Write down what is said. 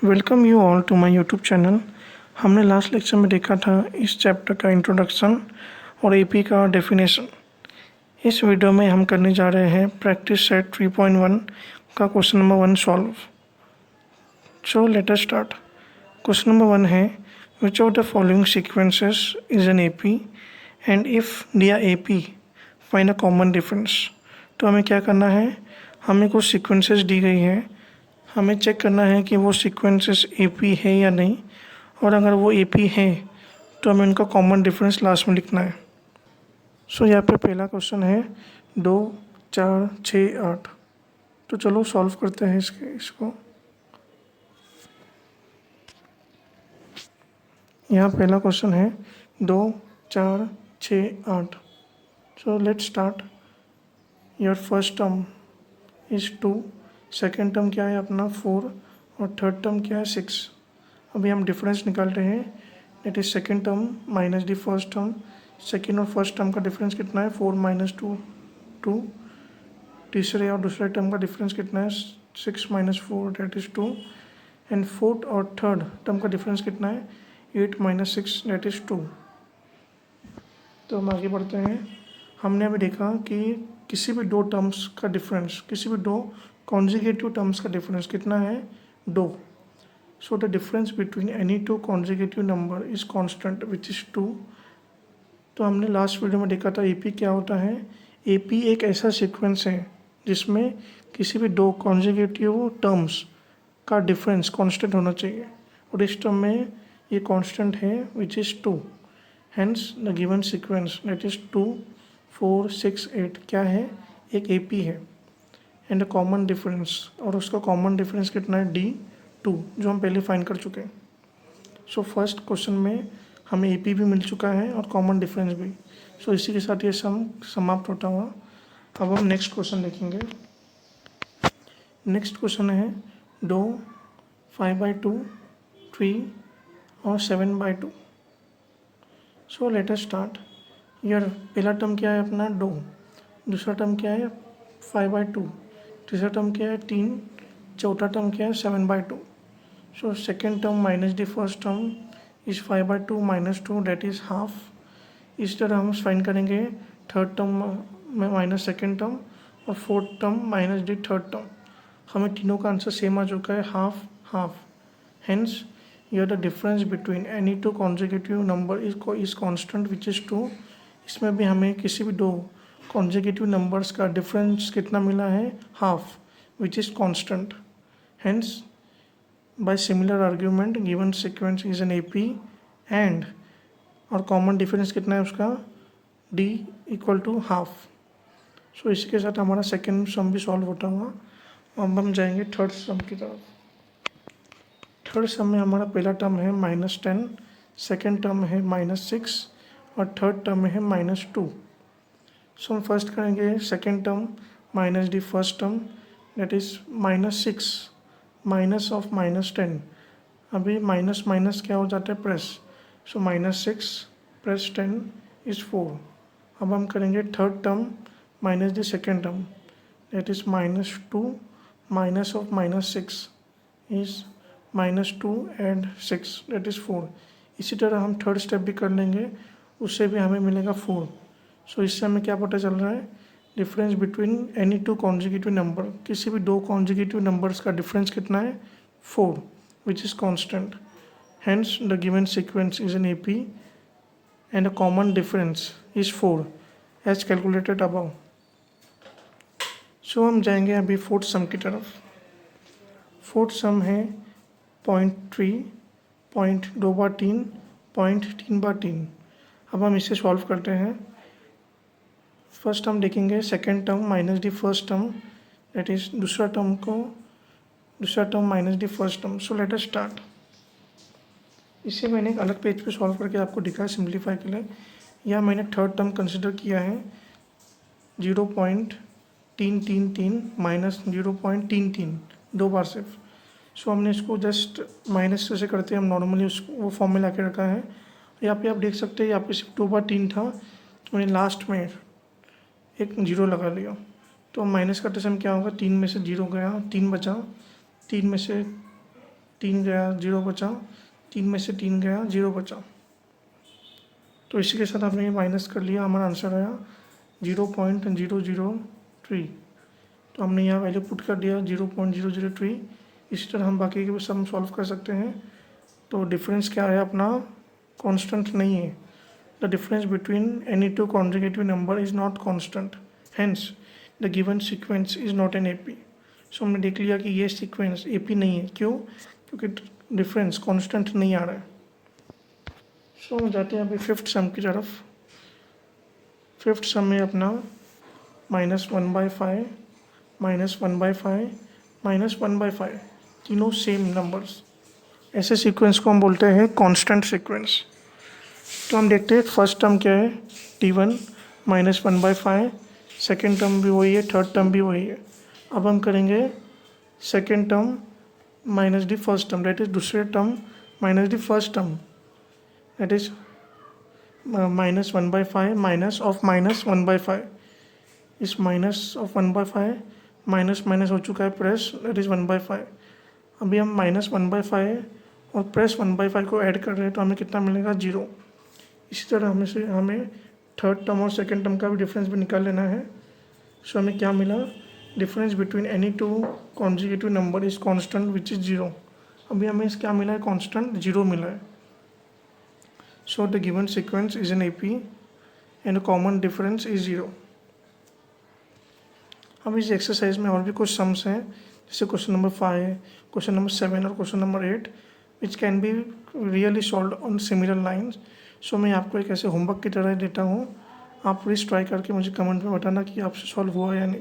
Welcome you all to my YouTube channel. हमने last lecture में देखा था इस चैप्टर का इंट्रोडक्शन और एपी का डेफिनेशन। इस वीडियो में हम करने जा रहे हैं प्रैक्टिस सेट 3.1 का question number 1 solve. So let us start. Question number 1 है which of the following sequences is an AP and if दिया AP find a common difference. तो हमें क्या करना है, हमें कुछ सीक्वेंसेस दी गई है, हमें चेक करना है कि वो सीक्वेंसेस एपी है या नहीं, और अगर वो एपी है तो हमें उनका कॉमन डिफरेंस लास्ट में लिखना है। सो यहाँ पे पहला क्वेश्चन है 2, 4, 6, 8। तो चलो सॉल्व करते हैं इसको। यहाँ पहला क्वेश्चन है 2, 4, 6, 8। So let's start. Your first term is 2, second term क्या है अपना 4, और थर्ड टर्म क्या है 6। अभी हम डिफरेंस निकाल रहे हैं, that is second term minus the first term. Second और फर्स्ट टर्म का डिफरेंस कितना है 4 - 2 2। तीसरे और दूसरे टर्म का डिफरेंस कितना है 6 - 4 दैट इज़ 2। एंड फोर्थ और थर्ड टर्म का डिफरेंस कितना है 8 - 6 दैट इज़ 2। तो हम आगे बढ़ते हैं। हमने अभी देखा कि किसी भी दो टर्म्स का डिफरेंस, किसी भी दो कॉन्जिगेटिव टर्म्स का डिफरेंस कितना है 2। So the difference between any two consecutive number is constant which is 2। तो हमने लास्ट वीडियो में देखा था AP क्या होता है। AP एक ऐसा सीक्वेंस है जिसमें किसी भी दो कॉन्जिगेटिव टर्म्स का डिफरेंस कांस्टेंट होना चाहिए, और इस टर्म में ये कांस्टेंट है विच is 2। Hence the given sequence that is 2, 4, 6, 8 क्या है, एक AP है। एंड कॉमन डिफरेंस, और उसका कॉमन डिफरेंस कितना है D2, जो हम पहले फाइंड कर चुके हैं। सो फर्स्ट क्वेश्चन में हमें AP भी मिल चुका है और कॉमन डिफरेंस भी। सो इसी के साथ ये समाप्त होता हुआ अब हम नेक्स्ट क्वेश्चन देखेंगे। नेक्स्ट क्वेश्चन है 2, 5/2, 3 और 7/2। सो लेट अस स्टार्ट। यार पहला टर्म क्या है अपना 2, दूसरा टर्म क्या है 5/2, तीसरा टर्म क्या है 3, चौथा टर्म क्या है 7/2। So second term minus the first term is 5/2 - 2 that is half. इस तरह हम फाइंड करेंगे थर्ड टर्म में माइनस सेकेंड टर्म, और fourth term minus the third term. हमें तीनों का आंसर सेम आ चुका है, half half. Hence here the difference between any two consecutive number is constant which is 2। इसमें भी हमें किसी भी दो कॉन्जिक्यूटिव नंबर्स का डिफरेंस कितना मिला है, half, which is constant. Hence by similar argument given sequence is an AP and और कॉमन डिफरेंस कितना है उसका D = हाफ। सो इसके साथ हमारा सेकेंड सम भी सॉल्व होता हुआ अब हम जाएंगे थर्ड सम की तरफ। थर्ड सम में हमारा पहला टर्म है -10, सेकेंड टर्म है -6 और थर्ड टर्म है -2। सो हम फर्स्ट करेंगे second term minus the first term that is -6 minus of -10। अभी माइनस माइनस क्या हो जाता है प्लस। So -6 + 10 is 4। अब हम करेंगे third term minus the second term that is -2 minus of -6 is -2 and 6 that is 4। इसी तरह हम थर्ड स्टेप भी कर लेंगे, उससे भी हमें मिलेगा 4। सो इससे हमें क्या पता चल रहा है, difference between any two consecutive number, किसी भी दो कॉन्जिक्यूटिव नंबर्स का डिफरेंस कितना है 4 which is constant. Hence the given sequence is an AP and a common difference is 4 as calculated above. So हम जाएंगे अभी फोर्थ सम की तरफ। फोर्थ सम है 0.3, 0.2/3, 0.3/3। अब हम इसे सॉल्व करते हैं। फर्स्ट हम देखेंगे second term minus the first term that is दूसरा term minus the first term. So let us start. इसे मैंने एक अलग पेज पे सॉल्व करके आपको दिखाया सिंप्लीफाई के लिए। या मैंने थर्ड टर्म कंसिडर किया है 0.333 - 0.33, दो बार सिर्फ। सो हमने इसको जस्ट माइनस से करते हैं हम नॉर्मली उसको वो फॉर्म में ला के रखा है। यहाँ पे आप देख सकते हैं यहाँ पे सिर्फ 2 बार 3 था, तो मैंने लास्ट में एक 0 लगा लिया। तो माइनस करते समय क्या होगा, 3 में से 0 गया, 3 बचा, 3 में से 3 गया, 0 बचा, 3 में से 3 गया, 0 बचा। तो इसी के साथ आपने ये माइनस कर लिया, हमारा आंसर आया 0.003। तो हमने यहाँ वैल्यू पुट कर दिया 0.003। इसी तरह हम बाकी के सम सॉल्व कर सकते हैं। तो डिफरेंस क्या है अपना, कांस्टेंट नहीं है। The difference between any two consecutive number is not constant, hence the given sequence is not an AP. So हमने देख लिया कि ये सीक्वेंस एपी नहीं है। क्यों? क्योंकि डिफरेंस कांस्टेंट नहीं आ रहा है। सो हम जाते हैं अभी फिफ्थ सम की तरफ। फिफ्थ सम में अपना -1/5, -1/5, -1/5 तीनों सेम नंबर्स, ऐसे सीक्वेंस को हम बोलते हैं कांस्टेंट सीक्वेंस। तो हम देखते हैं फर्स्ट टर्म क्या है, t1 -1/5, सेकेंड टर्म भी वही है, थर्ड टर्म भी वही है। अब हम करेंगे second term minus the first term, that is दूसरे term minus the first term, that is -1/5 minus of -1/5। इस माइनस ऑफ 1/5 माइनस माइनस हो चुका है प्लस, दैट इज़ 1/5। अभी हम -1/5 और प्लस 1/5 को ऐड कर रहे हैं तो हमें कितना मिलेगा, 0। इसी तरह हमें थर्ड टर्म और सेकेंड टर्म का भी डिफरेंस भी निकाल लेना है। सो हमें क्या मिला, difference between any two consecutive number is constant which is 0। अभी हमें इस क्या मिला है, कांस्टेंट 0 मिला है। So the given sequence is an AP and common difference is 0। अब इस एक्सरसाइज में और भी कुछ सम्स हैं, जैसे क्वेश्चन नंबर 5, क्वेश्चन नंबर 7 और question number 8 which can be really solve on similar lines. So मैं आपको एक ऐसे होमवर्क की तरह देता हूँ, आप प्लीज़ ट्राई करके मुझे कमेंट में बताना कि आपसे सॉल्व हुआ या नहीं।